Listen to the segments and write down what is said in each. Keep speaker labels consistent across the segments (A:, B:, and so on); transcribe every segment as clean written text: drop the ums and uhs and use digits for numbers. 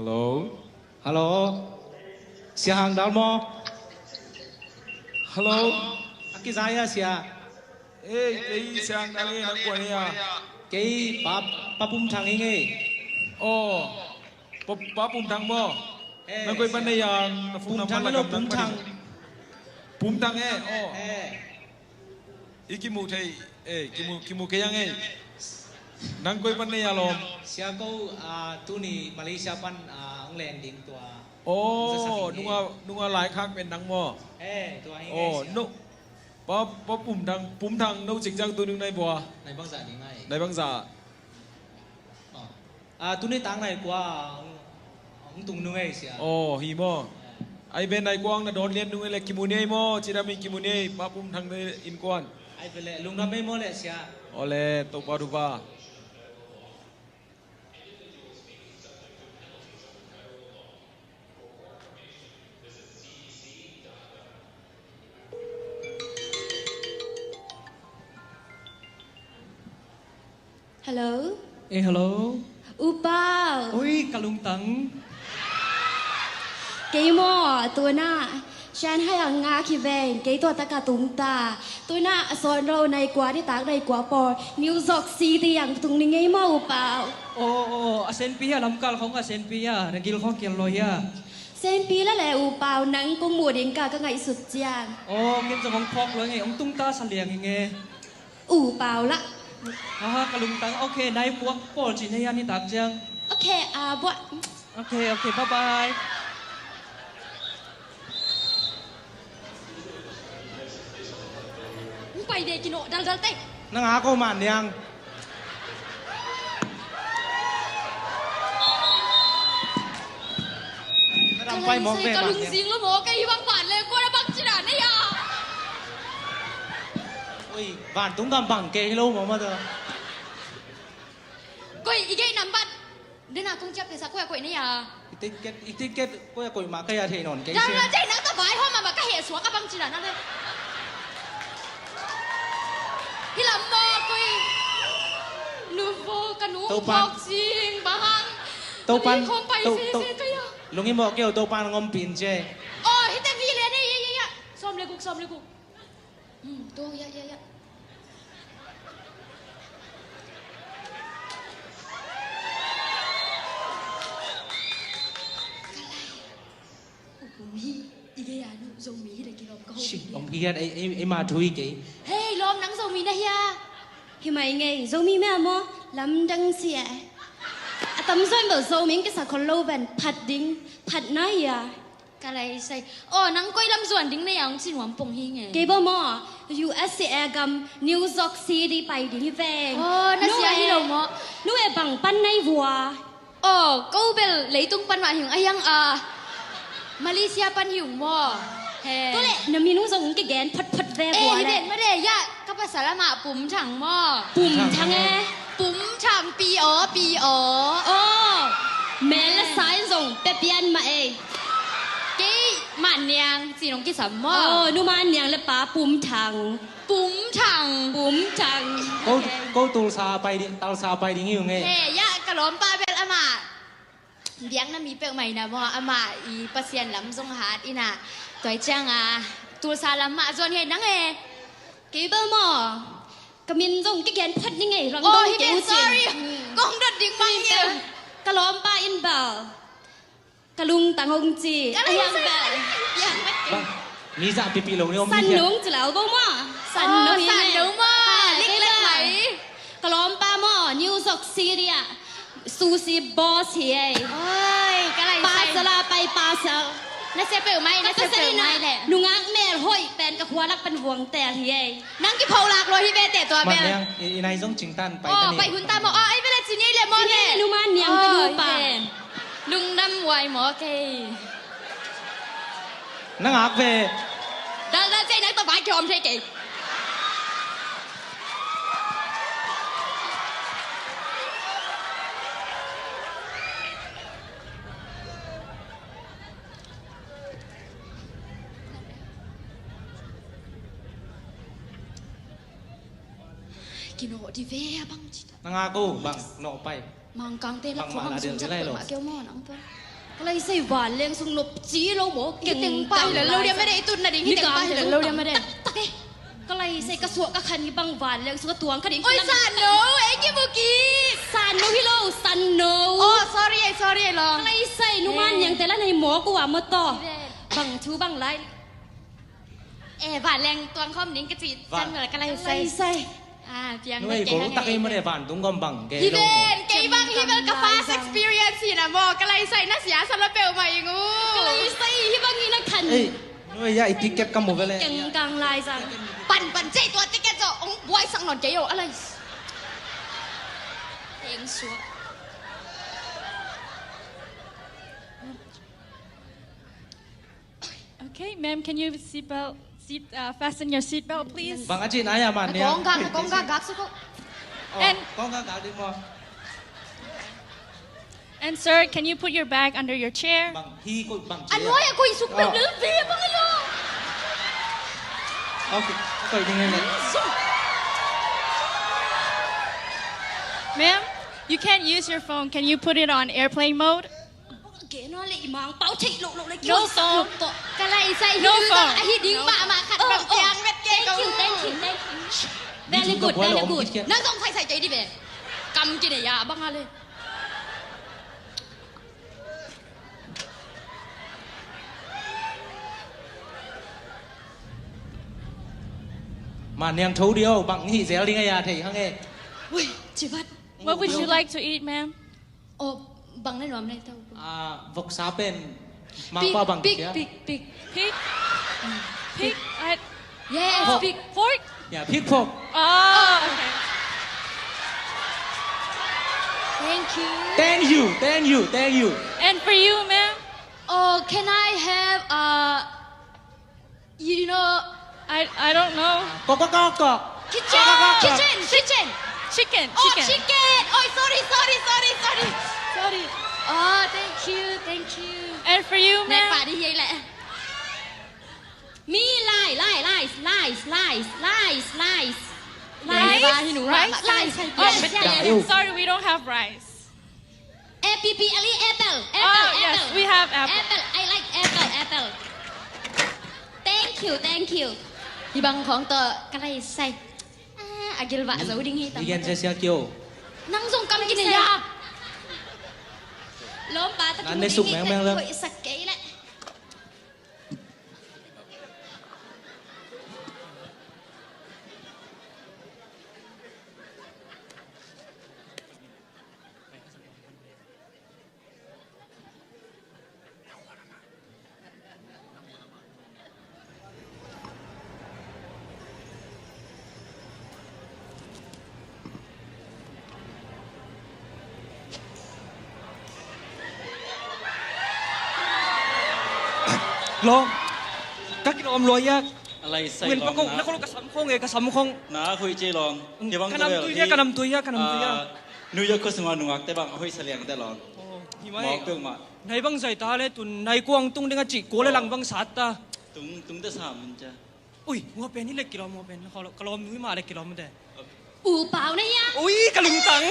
A: Hello.
B: Hello. Sia hàng Dalmo.
A: Hello.
B: Cái gì à sia?
A: Ê, cái sang đang nghe nó quay à?
B: Cái ba bum thằng ấy nghe.
A: Oh, pa pum thang mo. Nang koy pan yang na
B: Bum thằng nó bum thằng.
A: Pum thang oh. Iki mu thai kimu kayang nang koy pan ya lom.
B: Sia câu tu ni Malaysia pan ang landing tua.
A: Oh, nunga lai khak pen nang mo.
B: Tua anh
A: Oh, no. Pa pum thang no chik jang tu nung nai bo.
B: Này băng giả đi ngay.
A: Nai bang za.
B: Tu ni tang này qua ông tung nung ấy sia.
A: Oh, hi mo. Ai bên này quang na don lien nung le kimunei mo, chirami kimunei pa pum thang ne in kwan.
B: Ai về lệ lung năm mấy mô lệ sia.
A: Ole to pa du ba.
C: Hello.
D: Hello.
C: Upao.
D: Ôi, kalungtang.
C: Cái mò tôi na.ฉันให้อ่างงาขี้แวงเกยตัวตะกะตุงตาตัวน่ะสอนเราในกว่าที่ตากในกว่าปอนิวซอกซีที่อย่างตุงนี่ไงมออุปา
D: Asen pia lamkal khong asen pia, nagil khong kian loya.
C: เซนปีแล้วแหละอุปานังก็หมู่เด็งกาก็ไงสุดจาง
D: Kim sa khong phok lo nge, ong tung ta sa liang nge.
C: อุปาละ
D: Kalungtang, okay, nai puak pol chin hayan ni tak jang.
C: โอเคบ่
D: Okay, bye bye.
C: ไปเดกิโนดัลเต้
B: Nang ako man yang. Rampai mong ve
C: กะ
B: man
C: ลุง
B: yang.
C: ซิงแล้วหมอไกบังบานเลยกว่าบังจิราเนี่ย
B: Ui, bạn tung cầm bằng kê lâu mà thôi.
C: ก็อีกไงนำบัตรเดินหน้าคงจับแต่สักแควเนี่ย
B: Ticket quay quay mà cây thì nón cây
C: ดัง
B: xe.
C: นั้นใจนักตะบายห้องมาก็เหตุสวกับบังจิรานั่นเลยพี่ลำโมกุยนูโฟกันนูฟอกซิงบัง
B: Tâu pan
C: คงไปเซ่ก็ยัง
B: Lúc ấy mà kêu tâu pan ngom pin chê.
C: โอ้ฮิตเตวีเลยนี่ยะซ้อมเลยกุกตัวยะอีเดียนูโซมีได้กินอมก็
B: Shit, ông kia ấy mà thui kì.
C: เฮ้ยล้อมหนังโซมีนะเฮียทำไมไงโซมีแม่มอลำดังเสียตำซ้อนแบบโซมีก็สักคนโลเป็นผัดดิ้งผัดน้อยอ่ะก็เลยใส่นังก้อยลำส่วนดิ้งในอย่างสินหวมปงฮิงไงเก็บมอ USCR กับ New York City ไปดิ้งแฟงน่าเสียที่เรามอนู่นบังปั้นในวัวก็เป็นเลยตุ้งปั้นมาหิงไอ้ยังมาเลเซียปันหิวมอตัวเละน้ำมีนุ่งทรงกี่แกนพัดแวบัวเลยเด่นไม่ได้ยะก็ภาษาละมาปุ่มถังมอปุ่มถังไงปุ่มถังปีอ๋อแม่ละสายส่งเปียนมากี่มันยังสีน้องกี่สามมอนุ่มันยังและป้าปุ่มถัง
B: Cô tù xa bay đi, tao xa bay đi nhiều nghe.
C: เฮ้ยะกระล้มป้าเป็นอามาเลี้ยงน้ำมีเปลือกใหม่นะมออามาอีปะเซียนลำทรงหาดอีน่ะตัวจังตัวซาลำมาส่วนเห็นนังกี่เบอร์มอกระมินทรงกี่แกนพัดยังไงรังดงเจ้าจีนกองดัดดิ่งบังเยอะกระล้มป้าอินเบลกระลุงตังองจียังเบลยังไม่
B: Vâng, mi dạ pipi lồng đi ông
C: สัน
B: mi
C: นุ่ง
B: kìa.
C: จะแล้วบ้างมั้งสันนุ่งเล็กๆไหมกระล้อมป้าหม้อนิวซอกซีเรียซูซีบอสเฮียปาสลาไปปาสลน่าเสียเปล่าไหมน่าเสียเปล่าไหมแหละนุ่งอักแม่ห้อยแปนกับหัวรักเป็นห่วงแต่เฮียนั่งกี่เผาหลักเลยที่เบแต่ตัวเบ
B: Mà nè, ý này giống chính tan bay
C: ไป
B: tan
C: หุ่น
B: đi.
C: ตาหมอไอ้เวลาจีนี่เลยมอเนี่ยนุ่มันยังไปดูป่าลุงน้ำไวหมอเกย
B: Năng ác về.
C: ดังนั้นใจนักตะบายจอมใช่เก่ง กินโอดีเวียบังจิต
B: Năng ác cô, bằng nọ bay.
C: มังกังเตลักฟังสุนทรมาเกี่ยวมอนังตัว ก็เลยใส่หวานเลี้ยงสุงนบจีเราหมอเก่ง
E: Hiting pa hello dia made itu na ding
C: นี่
E: hiting
C: กา
E: pa
C: ร
E: hello dia
C: มา
E: made.
C: ตักเอ๊ะก็เลยใส่กระสวกกระคันที่บังหวานเลี้ยงสุกตวงคดี
E: Oi sano, eki buki.
C: ซันโนฮิโลซันโน
E: Oh sorry
C: ก็
E: long.
C: เลยใส่นุมันอย่างแต่ละในหมอกูว่ามาต่อบังชูบังไร
E: หวานแรงตวงข้อมนิ้งกระจีจันเหมือนกันเลย
C: ใส่
E: ใส่
C: ใส่
E: เพียง
B: nuôi cổ tắc em mới bạn tung gom bằng cái
E: ฮิ
B: đâu
E: เบนเกย์บังฮิเบนกับ fast experience นะบอกกันเลยใส่น่าเสียสำหรับเบลใหม่งู
C: ก็เลยใส่ที่บังนี่นะคัน
B: ê nuôi ya ít ticket cầm một cái
C: เก่ง
B: này
C: กลางลายจัง
E: ปั่นเจ๊ตัวติ๊กเก็ตจะองบวยสั่งหนอนเจ๊โออะไร
C: เองชัว
F: Okay, ma'am, can you fasten your seatbelt, please?
B: bằng anh chị nãy à bạn
E: กองกางกักสุก
F: And
B: con cả đi mà
F: and sir, can you put your bag under your chair?
B: bằng hi cô bằng
E: อัน
B: chị
E: น้อยอะกุยสุกแบบลืมดีบ้างอะโย
B: ok coi như này
F: Ma'am, you can't use your phone. Can you put it on airplane mode?
C: เก๋นอนเลยอีหมางเป้าชิโลเลย
F: No phone.
E: กันเลยใส่
F: No
E: ฮิ
F: phone.
E: ไอฮิดิ้งบ้ามาขัดแบบเสียงเวทเจ๊ก็
C: thank you very good very good
E: นั่งต้องใส่ใจดิเบกำกินยาบ้างอะไร
B: mà nèm thấu điêu bằng hi dẻo đi ngay à thầy hăng nghe
C: อุ้ยจิบัด
F: What would you like to eat, ma'am?
C: โอ้บังได้หรอไม่ได้เท่า
B: à vọc xá bên mang qua bằng
C: big
B: kia
C: big big
F: Pig? Pig?
C: yes
B: Pork.
C: big
F: Pork?
B: yeah pig pork
F: Oh, okay.
C: thank you
B: thank you
F: And for you, ma'am?
C: oh can I have you know
F: I don't know.
B: có
E: kitchen
F: Chicken.
E: oh chicken oh sorry
C: oh thank you
F: And for you,
E: ในป่า
F: ma'am?
E: ที่ยัยแหละ
C: มีไล่ไล่
F: Rice?
E: ที่หนูรัก
C: lies
F: Oh,
B: Yêu.
F: sorry, we don't have rice.
C: apple apple
F: Oh, yes, we have apple.
C: apple I like apple thank you
E: ที่บังของเตอ
C: cái này say agil vạ giấu đinh hi
B: đi gen xe kêu
C: năng dùng cầm cái này ya lốm ba ta
B: Anh lấy sụp mẹ mang lên.
C: sặc kỹ lại
D: ลองกักกินอมลอยยาก
G: อะไรใส่
D: เวียน
G: ล
D: ปะ
G: อง
D: กงนัก
G: นะ
D: ลงกระสำคงเอกระสำคง
G: นะคุยเจลองเดี๋ยวบาง
D: กระนำตุยยากระนำตุยยากระนำตุยยา
G: นิวยอร์กก็สงวนหนุ่มแต่บางคุยเสลียงแต่ลอง
D: หิ
G: ห
D: มะ
G: มอกเกิงมา
D: ในบังใจตาเลยตุนในกวางตุงดึงจิโกเลยหลังบังสัตตา
G: ตุ้งจะสามมันจะ
D: อุ้ยมัวเป็นนี่เล็กกิโลมัวเป็นเขากระลอมนุ้ยมาเล็กกิโลมันแต่
C: ủ bảo này ya
D: อุ้ยกระลึงตัง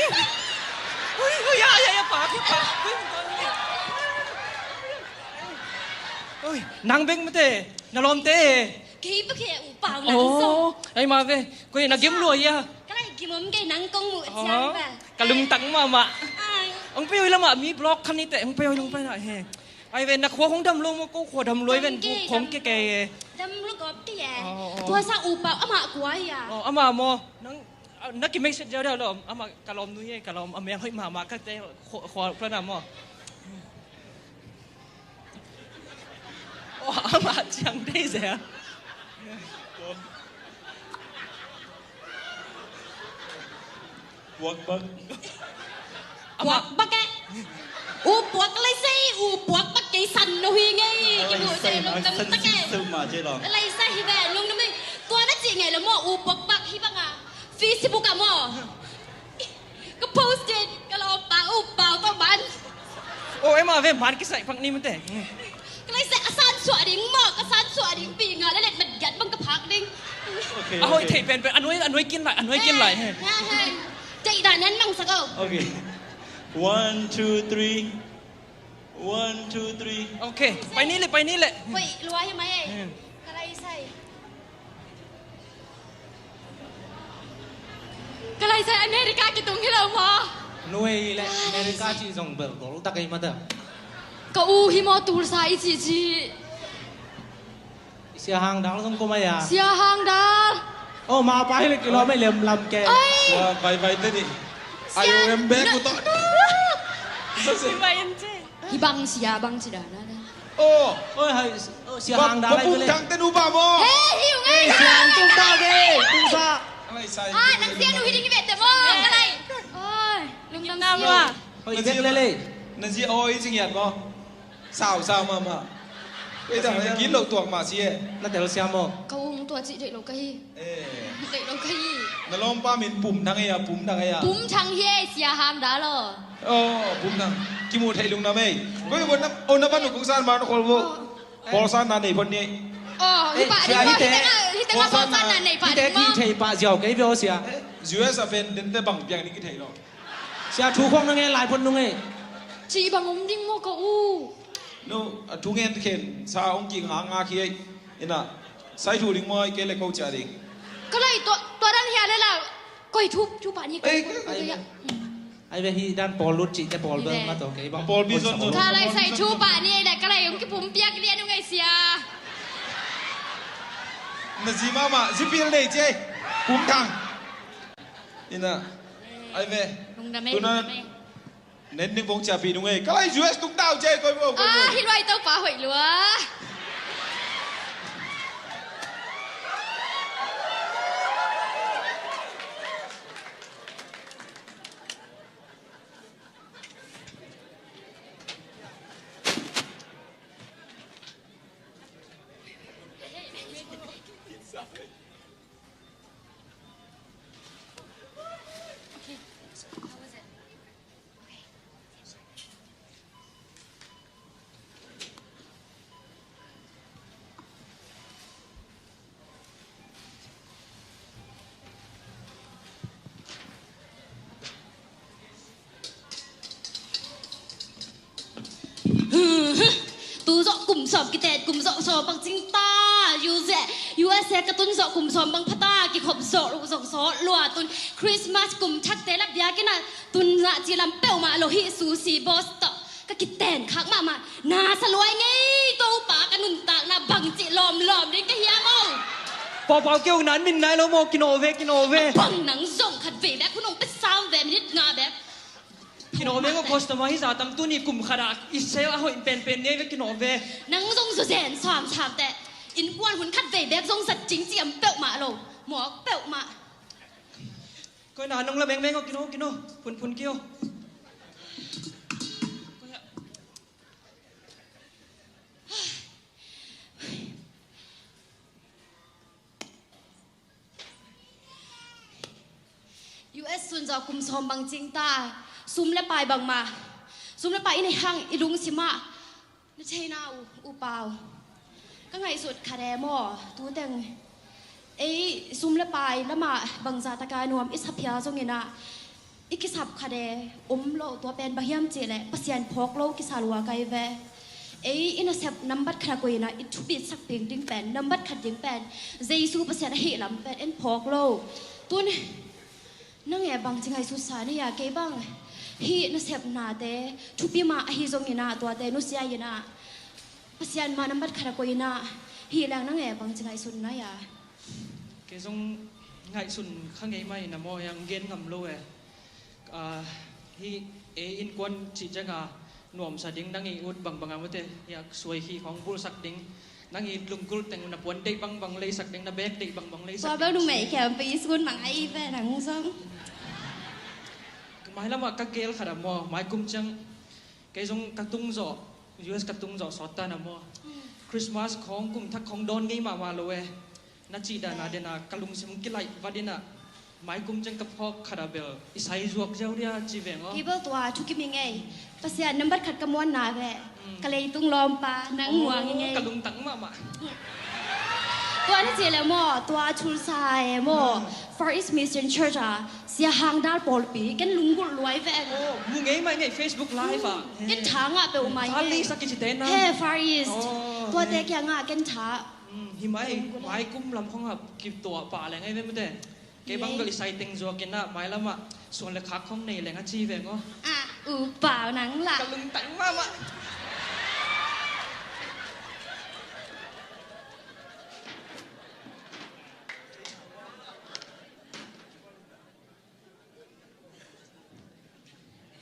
D: อุ้ยอย่าปากอุ้ยเฮ้ยนางเบ้งมาเตะนารอมเตะ
C: khi bất kể ủ bảo
D: โอ้
C: nắng sông
D: ไอ้มาเว้ยกูยังนักเก็บรวยอ่ะ
C: cái này kì mắm cái nắng công ngựa
D: อ๋อ
C: chăng và
D: กระลึงตังมา
C: ai
D: ôngไปแล้วมามีบล็อกคันนี้แต่ôngไปลงไปหน่อยเฮ้ไอเวนนักขัวของดำลงมาก็ขัวดำรวยเป็นของแก่
C: đâm lúc có cái gì
D: Ồ.
C: tua sao ủ bảo ama quá ya
D: ๆอ๋ออามาโมนักกินไม่เสร็จเดี๋ยวอามากะลอมนุ้ยกะลอมอเมเฮ้ยมาก็แต่ขอพระนามอ๋ออามาจังได้เสีย
G: วอกบัก
C: buộc bắt cái ủ buộc lấy xe ủ buộc bắt cái sần nó huy ngay
G: อะไร
C: cái bộ
G: ใส่
C: xe
G: มา
C: nó
G: สั
C: cầm
G: น
C: tắc
G: ซิ
C: cái
G: ซึมมาเจลอง
C: lấy xe hi về luôn nó mới tua nó chỉ ngày là mò ủ buộc bắt hi bằng à Facebook à mò cái post it cái lo bảo tao bán
D: โอ้ไอ้มาเว้ยมันกินใส่ฝั่งนี้มันแต่
C: cái lấy xe san sủa đỉnh mò cái san sủa đỉnh bị ngờ nó lại bật giật bằng cái phạc đỉnh
G: โอเค
D: เอาเทเป็นอันนุ้ยกินไหลอันนุ้ยกินไหล
C: chạy đàn nhân mong sao
G: โอเค one two three one two three
D: โอเคไปนี่เลยไปนี่เลย
C: เฮ้ยรัวใช่ไหมกะไรใส่กะไรใส่อเมริกากี่ตุงที่เราพอ
B: หน่วยและอเมริกาจีส่งเบลล์ตะไกมาเถอะ
C: ก็อูฮิโมตูร์ซาอีจีจี
B: เสียหางดังส่งก็ไม่ยา
C: เสียหางดา
B: โอ้มาไปเลยกิโลไม่เลียมลำแก
A: ว่าไปเต้นดิอายุเอ็มเบกูต่อ
F: Iba yun, che.
C: ฮิบังเสียบังจีดานะ
A: โอ้
B: โอ้ยเสียหางดัง
A: บ
B: อะไร
A: ปุ่ม
B: เลย
A: ทางเต้นอุบามอ
C: เฮ้ยหิวไง
B: เสียหางตุ้งตาเกตุ้งซา
A: อะไรใส่
C: นังเสียหนูฮิดิงเบ็ดแต่โมอะไรโอ้ยลุงน้ำเสีย
F: Nama.
B: เฮ้ยเด็กเลย
A: นั่นสิโอ้ยจริงเหรอมอสาวมาเฮ้ยแต่กินเหล่าตัวมาสิ
B: นั่นแต่เราเสียโม
C: ก็อูตัวจีเด็กเราก็ฮี
A: เอ๊ะ
C: เด็กเราก็ฮี
A: นั่นล้อมป้ามินปุ่มทางไงอะปุ่มทางไงอะ
C: ปุ้มชังเย่เสียหางดาหรอ
A: โอ้ปุ่มทางกิมูไทยลุงนะเมย์ก็อยู่บนน้ำโอ้น้ำมันหนุกุงซานมาทุกคนพอซานนั่นไอ้คนนี้
C: อ๋อฮิปะฮิเตงาพอซันน่ะในป่า
B: ที่เด็กที่เทปะเจียวกี่เดียวเสีย
A: US เป็นเดินแต่บังเปียงนี่กี่ไทยหรอ
B: เสียถูกความนั่งไงหลายคนนั่งไง
C: จีบังงมดิ้งโมก็อู
A: no ทุกเงินเข็นซาองกิงหางาขี้ไอ้น่ะใส่ถุงลิงมอยเกล็ดเขาจ่าดิ
C: ก็เลยตัวนั้นเฮียเลยล่ะก็ไอ้ทุบป่านี่ก็
B: ไอ้เบฮีด้านบอลลุจิแต่บอลเบิ้งมาตัวกี่บ้าง
C: ถ้าอะไรใส่ทุบป่านี่แต่ก็เลยผมผมเปียกเรียนยังไงเสีย
A: นั่นสิมาสิปีเลยเจ้ปุ่มทางนี่น่ะไอ้เว้
C: ลุงดำเม
A: ตัวนั้นเน้นนึงบงจ่าปีนุ่งเอ้ก็ไอ้ US ตุ้งเต้าเจ้ก็บอก
C: ฮิตไว้เต้าป่าหอยลัว tu dọ cùng sọm cái tẹt cùng dọ sọm bằng chính ta USA cái tuần dọ cùng sọm bằng pata cái hộp dọ sọ lùa tuần Christmas cùng chắc tế lắp bia cái nào tuần dạ chỉ làm bèo mà lo hi sushi boss tọ cái tẹn khác mà na sa lôi ngay tô bá cái nụn tạc na bằng chị lòm đến cái hiếm không
D: พอเกี่ยวนั้นมินนายเราโมกินโอเว
C: bằng nắng rộng khát về béคุณองไปซ้ำแบบนี้งาแบบ
D: กินโอเวก็โคสต์มาให้สาวตำตุ้นี่กลุ่มขนาดอิเซลอะหอยเป็นเนี่ยก็กินโอเว
C: nắng rộng rồi rèn xoàm chạm tệ in quan hun khát về bé rộng giật chính chị ấm bẹo mạ lồ mỏ bẹo mạ
D: ก็นานน้องละแบงก็กินโอพุนเกี่ยว
C: US ส่วนจะกุมซอมบางจริงตาซุ่มและปลายบางมาซุ่มและปลายในห้างอีลุงสิมาไม่ใช่นาอูเปล่าก็ไงสุดคาแดมอตัวแต่งไอ้ซุ่มและปลายแล้วมาบางจาตะการนวมอิสพิยาจงเงินะอีกิสับคาแดโลตัวเป็นบะเฮียมเจแหละปัสยันพกโลกิสาลัวไกเวไอ้อินาเซบนัมบัดคากุยนะอิทุบิดสักเพียงดิ้งแปนนัมบัดขัดดิ้งแปนเจซูปัสยันเหลำแปนเอ็นพกโลตัวนี้นั่งแอบบังจังไงสุดสายนี่อยากเก็บบังฮีน่าเสพนาเตทุบีมาฮีจงยินาตัวเตนุสยายินาปัสยันมานับบัดคาราโกยินาฮีแรงนั่งแอบบังจังไงสุดนะยา
D: เกซงไงสุนข้างไงไม่นะโมยังเกณฑ์กำลังฮีอินควันจีจังกาหน่วมสะดิ้งนั่งอีอุดบังอ่ะว่าเตอยากสวยฮีของบุรุษสักดิ้งนั่งอีลุงกุลแต่งนับวันได้บังเลยสักดิ้งนับเบกได้บังเลยสักดิ้ง
C: ตัวเบลดูไหมแค่ไปสกุลบังไอ้แฟนหนังซ้ำ
D: หมายแล้วว่ากักเกลขนาดมอหมายกุมจังเกยงกักตุงจ่อ US กักตุงจ่อสอดตานะมอคริสต์มาสของกุมทักของโดนไงมาเลยนัดจีดานาเดนากัลุงสิมุกิไลวัดเดนะหมายกุมจังกับพอกคาราเบลอิสัยจวกเจ้าเรียจีเวงอ๋อ
C: กีเบลตัวชุกิมิงไงปัสยันนับบัดขัดกระมวลนาแวะกะเลยตุงลอมปานังหัวงไง
D: กัลุงตั้งมา
C: ตัวนี่เจแล้วมั่วตัวชุลสายมั่ว Far East Mission Church อ่ะเสียหางด้านปอลปีกันลุงกุลรวยแฟน
D: mu ngai mai ngai Facebook live à
C: กันช้างอ่ะเปลวมา
D: Ali sakit si Tena
C: เฮ้ Far East ตัวเด็กยังอ่ะกันช้า
D: hi mai kum lam khong hap kip to pa le ngai ve mate ke bang gal exciting zo kena mai lama son le khak khong nei le nga chi ve ngo
C: อ่ะเปล่าหนังหลัก
D: kalung tang ma ma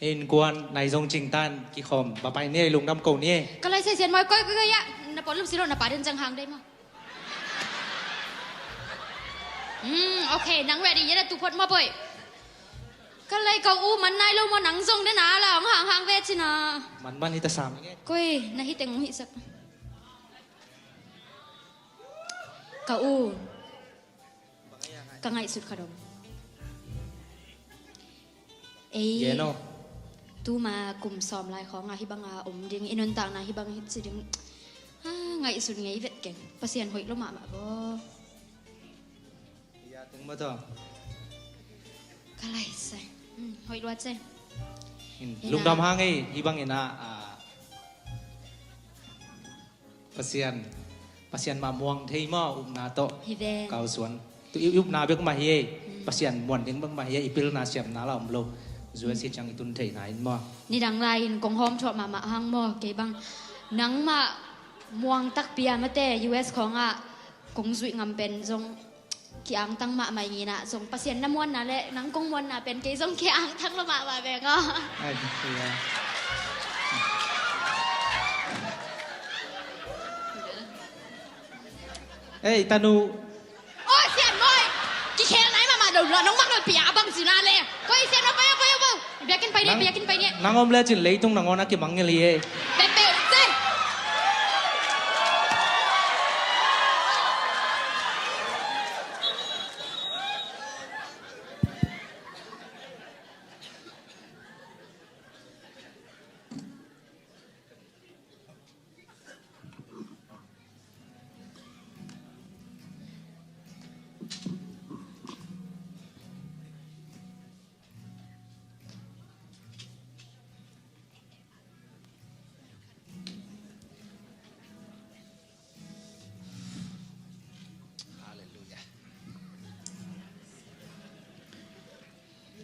D: เอ็นกวนในทรงจิงตันกี่คอมบาไปเนี่ยลุงน้ำเก่าเนี่ย
C: ก็เลยเสียนมอยก้อยๆอ่ะนับปอลลูกสิโรนับป่าเดินจังหางได้มั้งโอเคหนัง ready ยันตุพดมาป่วยก็เลยเกาอู้มันนายลงมาหนังทรงได้หนาแล้วห่างเวชินะ
D: มันบ้านนี่แต่สามไง
C: ก้อยนาฮิเต็งหิสักเกาอู้กังไงสุดขดมเอ้ย
D: เยโน
C: tu mà cùng xóm lại khó ngài hi bang ổn định inon tang na hi bang hit si ding ngài sun ngei vet ke pasien hoi lo ma ma bo
D: ya teng ma to
C: kalai sai hoi lo che
D: ลุงดำห้างไงฮีบังเอ็นะปัสยันมาม่วงเทยม้ออุบนาโต
C: hi ve
D: เกาสวนตุยุบนาเบกมาเฮปัสยันมวนถึงบังมาเฮอีพิลนาเสียมนาเราอมโลจวนสิจังอีตุนเทยไหนม้อ
C: ni dang lai in kong hom chwa ma ma hang mo ke bang nang ma muang tak pia ma te US ของอ่ะกงซุยngam pen jong ki ang tang ma mai ni na jong pasien na mon na le nang kong mon na pen ke jong ki ang thang la ma ba ve ngo
D: ไอ้เหี้ยเอ้ยตานู
E: ôi xiên môi cái khe này mà đầu lợn nó mắc rồi bịa bằng gì na lẹ quay xiên nó quay bịa kinh bay đi
D: นางอมเล่จินเลยตรงนางอนักกิมังเงลีเอ
E: bẹ bẹ xiên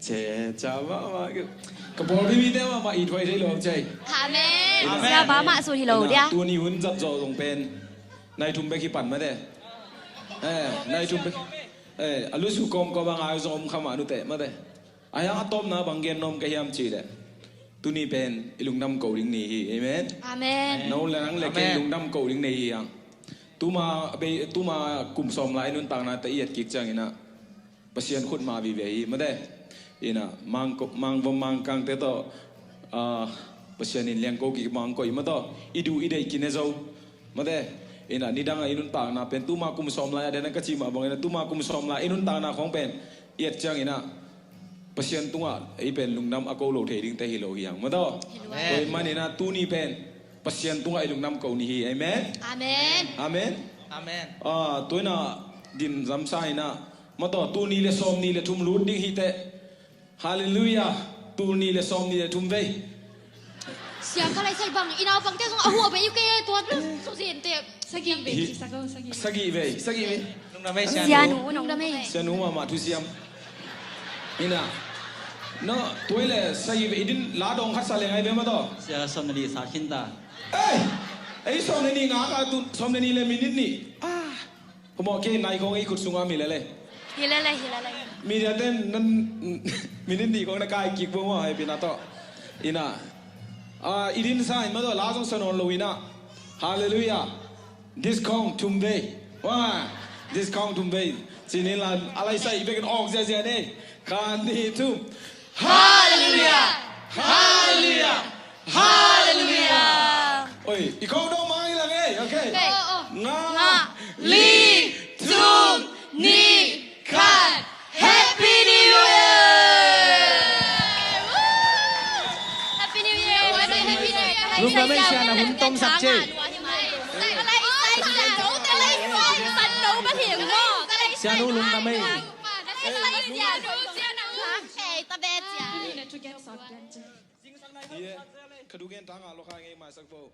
A: เจ๊จ้ามากระบอกพี่มีแต่ว่ามาอีถอยได้หรอใจ
C: amen sia ba ma su hi lo dia
A: ตัวนี้หุ่นจับจอลงเป็นนายทุ่มไปขี้ปั่นมาได้นายทุ่มไปอลุสุกรมก็บางอายุสมขมานุเตะมาได้อายังต้มนะบางเกณฑ์นมก็ยามจีเด้ตัวนี้เป็นลุงดำเกาหลีนี่เอเมน
C: amen
A: น้องเลี้ยงเล็กลุงดำเกาหลีนี่ยังตัวมากลุ่มสมไลนุ่นต่างนะแต่เอียดกิจจังอินะประเสียนขุดมาวิเวย์มาได้อินะมังกังเตโตประเสียนเลี้ยงโกกิมังก็อิมาโตอิดูอิเดกินเนโซมาได้อินะนี่ดังอินุนต่างนะเป็นตัวมากลุ่มสมไลเดนักจิมาบางอินะตัวมากลุ่มสมไลอินุนต่างนะของเป็นเอียดจังอินะประเสียนตัวไอเป็นลุงดำอโกโลเทดิ้งแต่ฮิโลยังมาโตโดยมันอินะตัวนี้เป็นประเสียนตัวไอลุงดำเกาหลีเอเมน
C: amen
A: อาเมน
D: อาเมน
A: ตัวน่ะดินจำใส่น่ะมาต่อตัวนี้เลยสอมนี้เลยทุ่มลุ้นดิ้งฮิตเตฮาเลลูยาตัวนี้เลยสอมนี้เลยทุ่มเว้ย
C: sia ka lai sai bang ina bang te song a hu be yu ke tua su sin te
F: Sagi baby, sago sagi.
A: สกีเว้ย
D: ลุงดำไม่เชีย
C: sia
D: น
C: nu nong da me
A: เสียหนูมาทุเสียมนี่น่ะเนาะตัวเลยสกีเว้ยดินลาดองคัดสาเลงไงเว้ยมาต่อ
G: เสียสมรีสาขินตา
A: ไอ้สอมนี่งาการตุสอมนี่เลยมินิดนี่ผมบอกแค่นายของไอ้ขุดสุงามีเลย
C: hilala
A: มีแต่เต้นนั่นมินิดนี่ของนักกายกิกบัวให้เป็นนาต่ออินะอีดินสายมาต่อลาจงสนองลุยนะฮาเลลูยาดิสคองทุ่มเวว่าดิสคองทุ่มเวจีนี่ละอะไรใส่ไปกันออกเสียเนี่ยการนี้ทุ่มฮาเลลูยาฮาเลลูยาฮาเลลูยาโอ้ยอีกคนต้องมาอีกแล้วไงโอเคงาลีทุ่มนี่คัน Happy New Year
C: Happy New Year Happy New Year
D: ลุงดำไม่เชียนนะหุ่นต้มสับเจ
E: lại sai giả đấu ta lấy xoay sẵn đấu bắt
A: Sianu lung na may.
C: Hey, tabi siya.
F: You need to get soft.
A: Iya, kedugen tanga lo kaya ngay masak po.